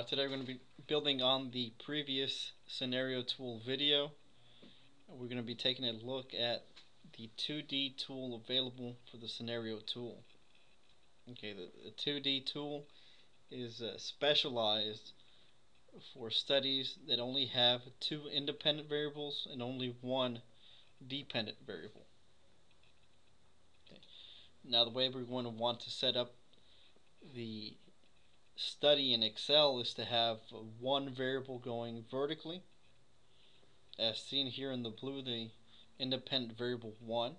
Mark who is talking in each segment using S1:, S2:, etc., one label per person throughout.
S1: Alright, today we're going to be building on the previous scenario tool video. We're going to be taking a look at the 2D tool available for the scenario tool. Okay, the 2D tool is specialized for studies that only have two independent variables and only one dependent variable. Okay. Now the way we're going to want to set up the study in Excel is to have one variable going vertically, as seen here in the blue, the independent variable 1,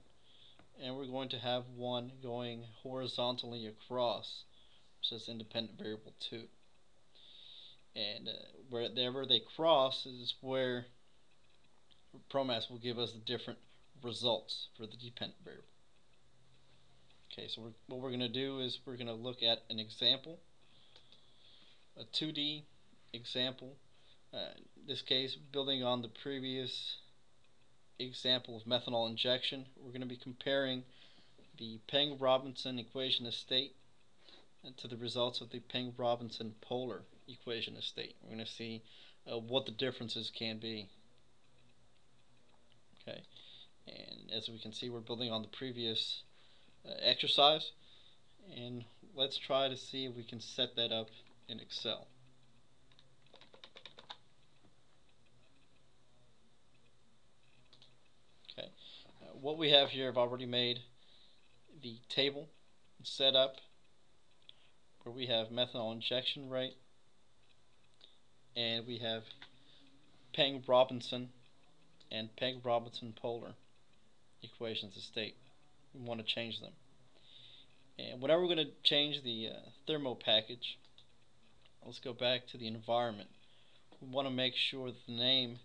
S1: and we're going to have one going horizontally across, which is independent variable 2. And wherever they cross is where ProMax will give us the different results for the dependent variable. Okay, so what we're going to do is we're going to look at an example, a 2D example. In this case, building on the previous example of methanol injection, we're going to be comparing the Peng-Robinson equation of state to the results of the Peng-Robinson polar equation of state. We're going to see what the differences can be. Okay, and as we can see, we're building on the previous exercise, and let's try to see if we can set that up in Excel. Okay, what we have here, I've already made the table set up where we have methanol injection rate and we have Peng-Robinson and Peng-Robinson polar equations of state. We want to change them. And whenever we're going to change the thermo package, let's go back to the environment. We want to make sure that the name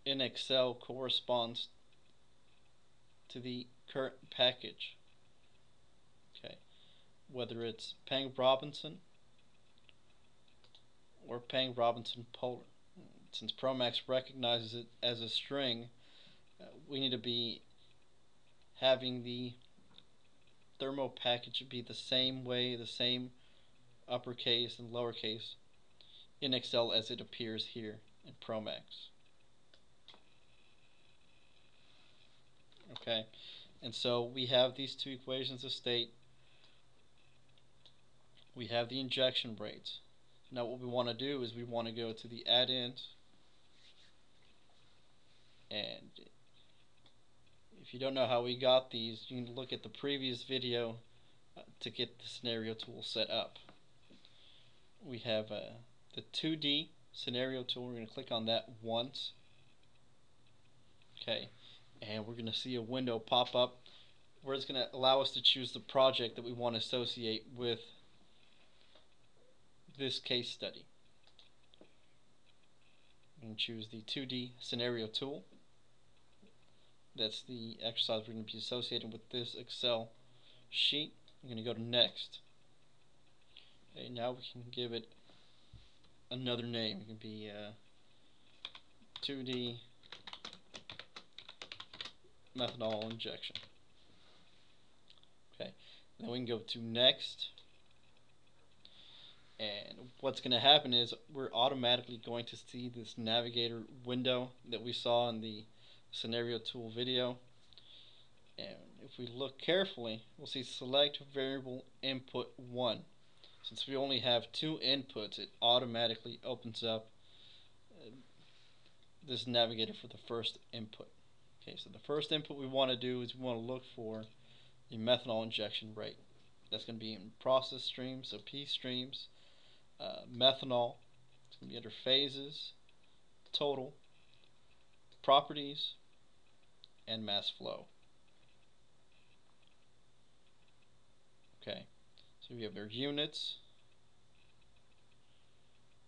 S1: in Excel corresponds to the current package. Okay, whether it's Peng-Robinson or Peng-Robinson polar. Since ProMax recognizes it as a string, we need to be having the thermo package be the same way, the same uppercase and lowercase in Excel as it appears here in ProMax. Okay, and so we have these two equations of state. We have the injection rates. Now what we want to do is we want to go to the add-ins, and if you don't know how we got these, you can look at the previous video to get the scenario tool set up. We have the 2D scenario tool. We're going to click on that once. Okay, and we're going to see a window pop up where it's going to allow us to choose the project that we want to associate with this case study. We can choose the 2D scenario tool. That's the exercise we're going to be associating with this Excel sheet. I'm going to go to next. Okay, now we can give it another name. It can be 2D methanol injection. Okay, then we can go to next, and what's going to happen is we're automatically going to see this navigator window that we saw in the scenario tool video, and if we look carefully, we'll see select variable input 1. Since we only have two inputs, it automatically opens up this navigator for the first input. Okay, so the first input we want to do is we want to look for the methanol injection rate. That's going to be in process streams, so P streams, methanol. It's going to be under phases, total, properties, and mass flow. Okay, so we have our units,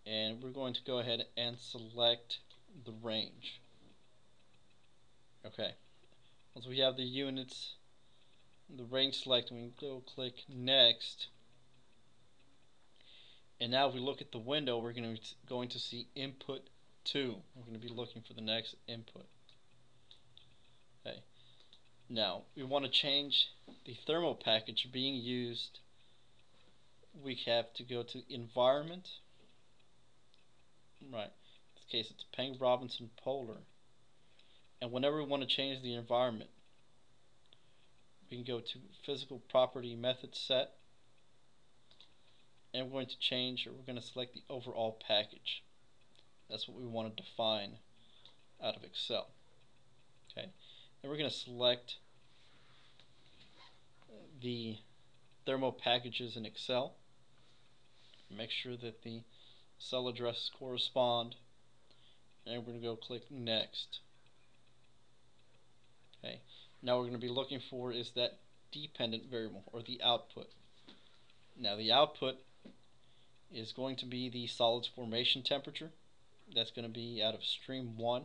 S1: and we're going to go ahead and select the range. Okay, once we have the units, the range selected, we can go click next, and now if we look at the window, we're going to see input 2. We're going to be looking for the next input. Okay, now we want to change the thermo package being used. We have to go to environment, Right. In this case, it's Peng Robinson polar. And whenever we want to change the environment, we can go to physical property method set, and we're going to change, or we're going to select the overall package. That's what we want to define out of Excel. Okay. Then we're going to select the thermal packages in Excel. Make sure that the cell addresses correspond, and we're going to go click Next. Okay. Now we're going to be looking for is that dependent variable, or the output. Now the output is going to be the solids formation temperature. That's going to be out of stream 1,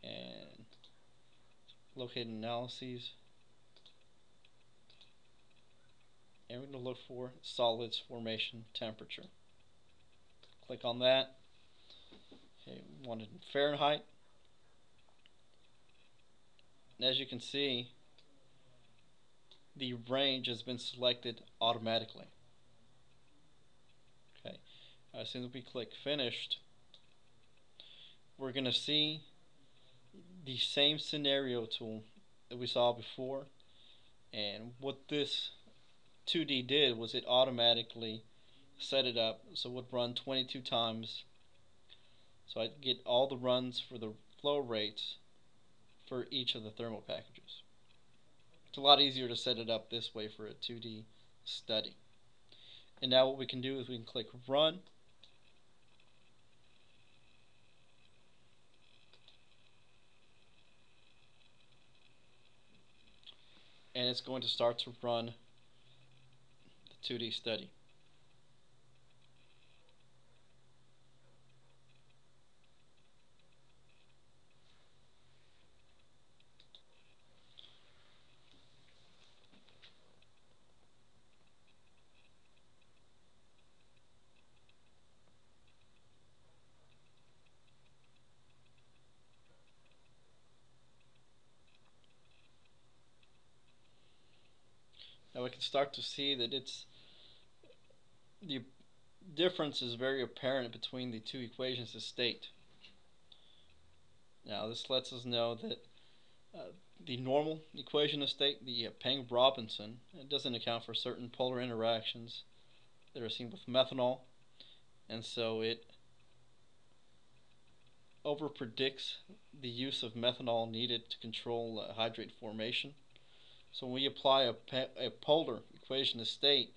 S1: and locate analyses, and we're going to look for solids formation temperature. Click on that. Okay, we want it in Fahrenheit, and as you can see, the range has been selected automatically. Okay, as soon as we click Finished, we're going to see the same scenario tool that we saw before, and what this 2D did was it automatically set it up so it would run 22 times, so I'd get all the runs for the flow rates for each of the thermal packages. It's a lot easier to set it up this way for a 2D study. And now what we can do is we can click Run, and it's going to start to run the 2D study. Now we can start to see that the difference is very apparent between the two equations of state. Now this lets us know that the normal equation of state, the Peng-Robinson, it doesn't account for certain polar interactions that are seen with methanol, and so it overpredicts the use of methanol needed to control hydrate formation. So when we apply a polar equation of state,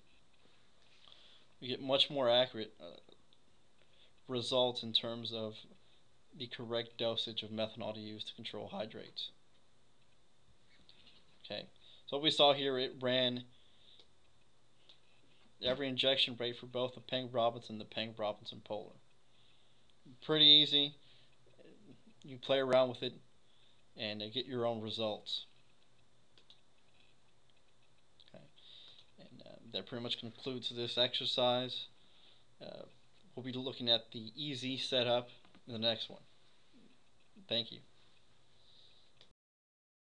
S1: we get much more accurate results in terms of the correct dosage of methanol to use to control hydrates. Okay, so what we saw here, it ran every injection rate for both the Peng-Robinson and the Peng-Robinson polar. Pretty easy. You play around with it and get your own results. Okay, and that pretty much concludes this exercise. We'll be looking at the EZ setup in the next one. Thank you.